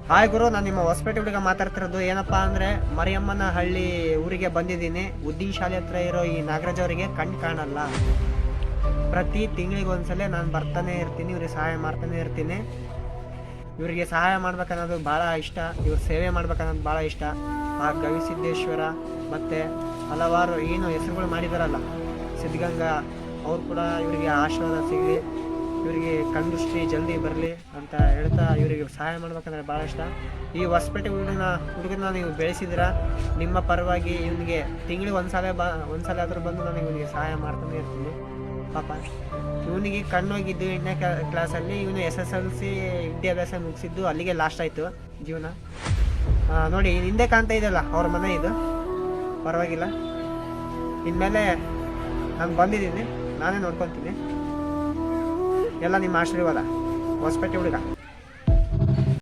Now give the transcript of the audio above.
Hi ಗುರು, ನಾನು ನಿಮ್ಮ ಹೊಸಪೇಟೆ ಹುಡುಗ ಮಾತಾಡ್ತಿರೋದು. ಏನಪ್ಪಾ ಅಂದರೆ ಮರಿಯಮ್ಮನ ಹಳ್ಳಿ ಊರಿಗೆ ಬಂದಿದ್ದೀನಿ. ಉದ್ದಿನ ಶಾಲೆ ಹತ್ರ ಇರೋ ಈ ನಾಗರಾಜ್ ಅವರಿಗೆ ಕಣ್ಣು ಕಾಣಲ್ಲ. ಪ್ರತಿ ತಿಂಗಳಿಗೆ ಒಂದ್ಸಲ ನಾನು ಬರ್ತಾನೆ ಇರ್ತೀನಿ, ಇವ್ರಿಗೆ ಸಹಾಯ ಮಾಡ್ತಾನೆ ಇರ್ತೀನಿ. ಇವರಿಗೆ ಸಹಾಯ ಮಾಡ್ಬೇಕನ್ನೋದು ಭಾಳ ಇಷ್ಟ, ಇವ್ರ ಸೇವೆ ಮಾಡ್ಬೇಕನ್ನೋದು ಭಾಳ ಇಷ್ಟ. ಆ ಗವಿಸಿದ್ದೇಶ್ವರ ಮತ್ತು ಹಲವಾರು ಏನು ಹೆಸರುಗಳು ಮಾಡಿದಾರಲ್ಲ, ಸಿದ್ಧಗಂಗಾ, ಅವ್ರು ಕೂಡ ಇವರಿಗೆ ಆಶೀರ್ವಾದ ಸಿಗಲಿ, ಇವರಿಗೆ ಕಣ್ದೃಷ್ಟಿ ಜಲ್ದಿ ಬರಲಿ ಅಂತ ಹೇಳ್ತಾ ಇವರಿಗೆ ಸಹಾಯ ಮಾಡ್ಬೇಕಂದ್ರೆ ಭಾಳ ಇಷ್ಟ. ಈ ಹೊಸಪೇಟೆ ಹುಡುಗನ ನೀವು ಬೆಳೆಸಿದ್ದೀರಾ, ನಿಮ್ಮ ಪರವಾಗಿ ಇವನಿಗೆ ತಿಂಗಳಿಗೆ ಒಂದ್ಸಲ ಆದರೂ ಬಂದು ನಾನು ಇವನಿಗೆ ಸಹಾಯ ಮಾಡ್ತಾನೆ ಇರ್ತೀನಿ. ಪಾಪ ಇವನಿಗೆ ಕಣ್ಣೋಗಿದ್ದು 8ನೇ ಕ್ಲಾಸಲ್ಲಿ, ಇವನು SSLC ವಿದ್ಯಾಭ್ಯಾಸ ಮುಗಿಸಿದ್ದು ಅಲ್ಲಿಗೆ ಲಾಸ್ಟ್ ಆಯಿತು ಜೀವನ. ನೋಡಿ ಹಿಂದೆ ಕಾಣ್ತಾ ಇದೆಯಲ್ಲ ಅವ್ರ ಮನೆ, ಇದು ಪರವಾಗಿಲ್ಲ. ಇನ್ಮೇಲೆ ನಾನು ಬಂದಿದ್ದೀನಿ, ನಾನೇ ನೋಡ್ಕೊತೀನಿ. ಎಲ್ಲ ನಿಮ್ಮ ಆಶೀರ್ವಾದ. ಹೊಸಪೇಟೆ ಹುಡುಗ.